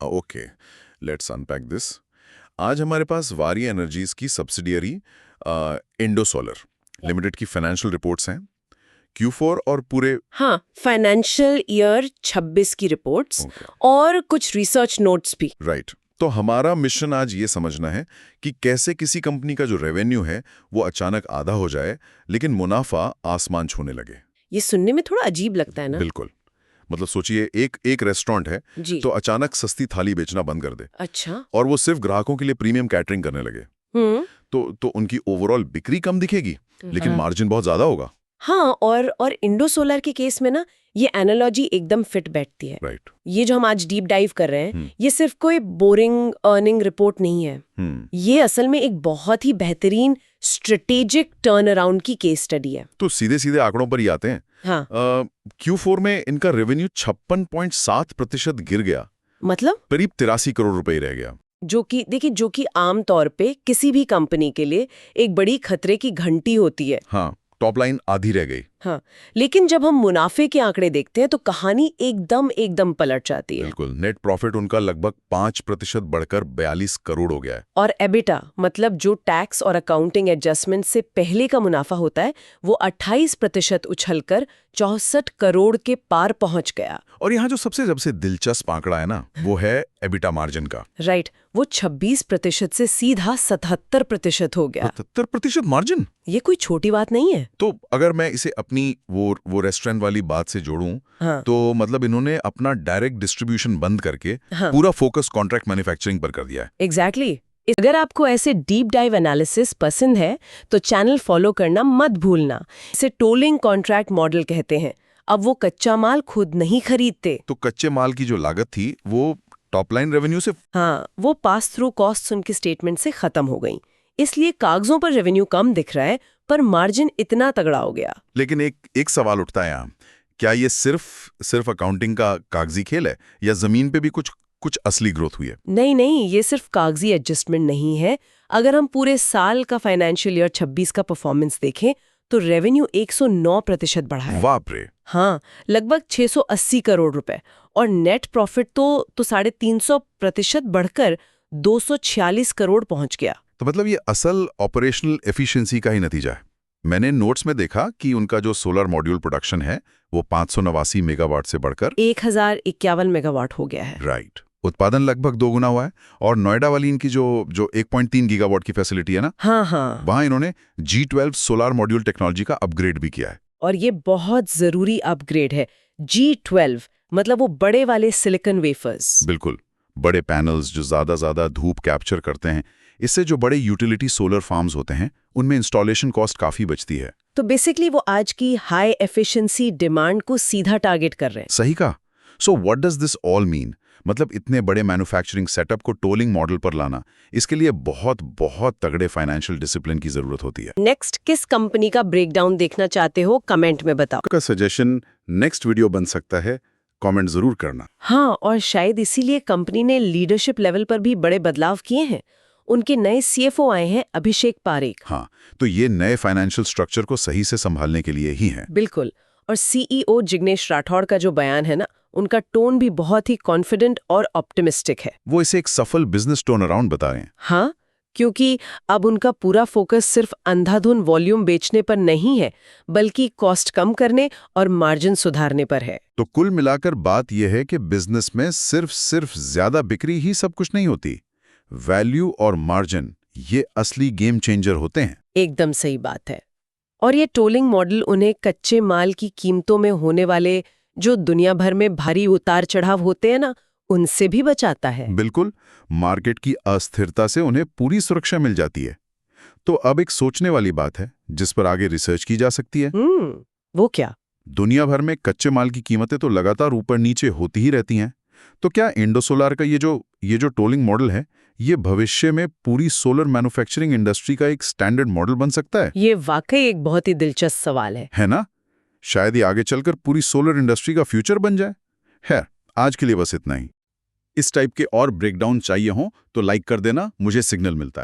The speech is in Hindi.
Okay, let's unpack this. आज हमारे पास वारी एनर्जीज की सब्सिडियरी इंडो सोलर लिमिटेड की फाइनेंशियल रिपोर्ट्स हैं, Q4 और पूरे। हाँ, फाइनेंशियल ईयर 26 की रिपोर्ट्स ओके, और कुछ रिसर्च नोट्स भी। राइट। तो हमारा मिशन आज ये समझना है कि कैसे किसी कंपनी का जो रेवेन्यू है वो अचानक आधा हो जाए, लेकिन मुनाफा आसमान छूने लगे। ये सुनने में थोड़ा अजीब लगता है ना? बिल्कुल। मतलब सोचिए, एक एक रेस्टोरेंट है जी। तो अचानक सस्ती थाली बेचना बंद कर दे अच्छा। और वो सिर्फ ग्राहकों के लिए प्रीमियम कैटरिंग करने लगे, हम्म। तो उनकी ओवरऑल बिक्री कम दिखेगी, लेकिन हाँ। मार्जिन बहुत ज्यादा होगा। हाँ, और इंडो सोलर के केस में ना ये एनालॉजी एकदम फिट बैठती है। राइट। ये जो हम आज डीप डाइव कर रहे हैं, ये सिर्फ कोई बोरिंग अर्निंग रिपोर्ट नहीं है। ये असल में एक बहुत ही बेहतरीन स्ट्रेटेजिक टर्न अराउंड की केस स्टडी है। तो सीधे सीधे आंकड़ों पर ही आते हैं। हाँ। Q4 में इनका रेवेन्यू 56.7% गिर गया, मतलब करीब 83 करोड़ रुपए ही रह गया। जो कि देखिए, जो कि आम तौर पे किसी भी कंपनी के लिए एक बड़ी खतरे की घंटी होती है। हाँ, टॉप लाइन आधी रह गई। हाँ, लेकिन जब हम मुनाफे के आंकड़े देखते हैं तो कहानी एकदम पलट जाती है। बिल्कुल, नेट प्रॉफिट उनका लगभग 5% बढ़कर 42 करोड़ हो गया है। और एबिटा, मतलब जो टैक्स और अकाउंटिंग एडजस्टमेंट से पहले का मुनाफा होता है, वो 28% उछलकर 64 करोड़ के पार पहुंच गया। और यहाँ जो सबसे दिलचस्प आंकड़ा है ना, वो है एबिटा मार्जिन का। राइट, वो 26% से सीधा 77% हो गया। 77% मार्जिन? ये कोई छोटी बात नहीं है। तो अगर मैं इसे अपनी वो रेस्टोरेंट वाली बात से जोड़ूं, हाँ। तो मतलब इन्होंने अपना डायरेक्ट डिस्ट्रीब्यूशन बंद करके हाँ। पूरा फोकस कॉन्ट्रैक्ट मैन्युफैक्चरिंग पर कर दिया है। एग्जैक्टली। अगर आपको ऐसे डीप डाइव एनालिसिस पसंद है तो चैनल फॉलो करना मत भूलना। इसे टोलिंग कॉन्ट्रैक्ट मॉडल कहते हैं। अब वो कच्चा माल खुद नहीं खरीदते। तो कच्चे माल की जो लागत थी वो टॉप लाइन रेवेन्यू से। हाँ, वो पास थ्रू कॉस्ट्स उनके स्टेटमेंट से खत्म हो गई। इसलिए कागजों पर रेवेन्यू कम दिख रहा है, पर मार्जिन इतना तगड़ा हो गया। लेकिन एक सवाल उठता है यहाँ, क्या ये सिर्फ अकाउंटिंग का कागजी खेल है या जमीन पे भी कुछ असली ग्रोथ हुई है? नहीं, ये सिर्फ कागजी एडजस्टमेंट नहीं है। अगर हम पूरे साल का फाइनेंशियल ईयर 26 का परफॉर्मेंस देखें तो रेवेन्यू 109% बढ़ा है। बाप रे। हाँ, लगभग 680 करोड़ रुपए। और नेट प्रॉफिट तो 350% बढ़कर 246 करोड़ पहुंच गया। तो मतलब ये असल ऑपरेशनल एफिशिएंसी का ही नतीजा है। मैंने नोट्स में देखा कि उनका जो सोलर मॉड्यूल प्रोडक्शन है वो 589 मेगावाट से बढ़कर 1051 मेगावाट हो गया है। राइट। उत्पादन लगभग 2 गुना हुआ है। और नोएडा वाली इनकी जो 1.3 गीगावाट की फैसिलिटी है ना, हाँ, वहां इन्होंने G12 सोलर मॉड्यूल टेक्नोलॉजी का अपग्रेड भी किया है। और ये बहुत जरूरी अपग्रेड है। G12 मतलब वो बड़े वाले सिलिकॉन वेफर्स। बिल्कुल, बड़े पैनल्स जो ज्यादा धूप कैप्चर करते हैं। इससे जो बड़े यूटिलिटी सोलर फार्म्स होते हैं उनमें इंस्टॉलेशन कॉस्ट काफी बचती है। तो बेसिकली वो आज की हाई एफिशिएंसी डिमांड को सीधा टारगेट कर रहे हैं। सही कहा। So what does this all mean? मतलब इतने बड़े मैन्युफैक्चरिंग सेटअप को टोलिंग मॉडल पर लाना, इसके लिए बहुत तगड़े फाइनेंशियल डिसिप्लिन की जरूरत होती है। नेक्स्ट किस कंपनी का ब्रेकडाउन देखना चाहते हो, कमेंट में बताओ। आपका सजेशन नेक्स्ट वीडियो बन सकता है, कमेंट जरूर करना। हाँ, और शायद इसीलिए कंपनी ने लीडरशिप लेवल पर भी बड़े बदलाव किए हैं। उनके नए CFO आए हैं, अभिषेक पारेख। हाँ, तो ये नए फाइनेंशियल स्ट्रक्चर को सही से संभालने के लिए ही हैं। बिल्कुल। और CEO जिग्नेश राठौड़ का जो बयान है ना, उनका टोन भी बहुत ही कॉन्फिडेंट और ऑप्टिमिस्टिक है। वो इसे एक सफल बिजनेस टर्न अराउंड बता रहे हैं। हाँ, क्योंकि अब उनका पूरा फोकस सिर्फ अंधाधुन वॉल्यूम बेचने पर नहीं है, बल्कि कॉस्ट कम करने और मार्जिन सुधारने पर है। तो कुल मिलाकर बात यह है कि बिजनेस में सिर्फ ज्यादा बिक्री ही सब कुछ नहीं होती। वैल्यू और मार्जिन ये असली गेम चेंजर होते हैं। एकदम सही बात है। और ये टोलिंग मॉडल उन्हें कच्चे माल की कीमतों में होने वाले जो दुनिया भर में भारी उतार चढ़ाव होते हैं ना, उनसे भी बचाता है। बिल्कुल, मार्केट की अस्थिरता से उन्हें पूरी सुरक्षा मिल जाती है। तो अब एक सोचने वाली बात है जिस पर आगे रिसर्च की जा सकती है। वो क्या? दुनिया भर में कच्चे माल की कीमतें तो लगातार ऊपर नीचे होती ही रहती हैं। तो क्या इंडो सोलार का ये जो टोलिंग मॉडल है, ये भविष्य में पूरी सोलर मैन्युफैक्चरिंग इंडस्ट्री का एक स्टैंडर्ड मॉडल बन सकता है? ये वाकई एक बहुत ही दिलचस्प सवाल है ना? शायद ये आगे चलकर पूरी सोलर इंडस्ट्री का फ्यूचर बन जाए। खैर, आज के लिए बस इतना ही। इस टाइप के और ब्रेकडाउन चाहिए हो तो लाइक कर देना, मुझे सिग्नल मिलता है।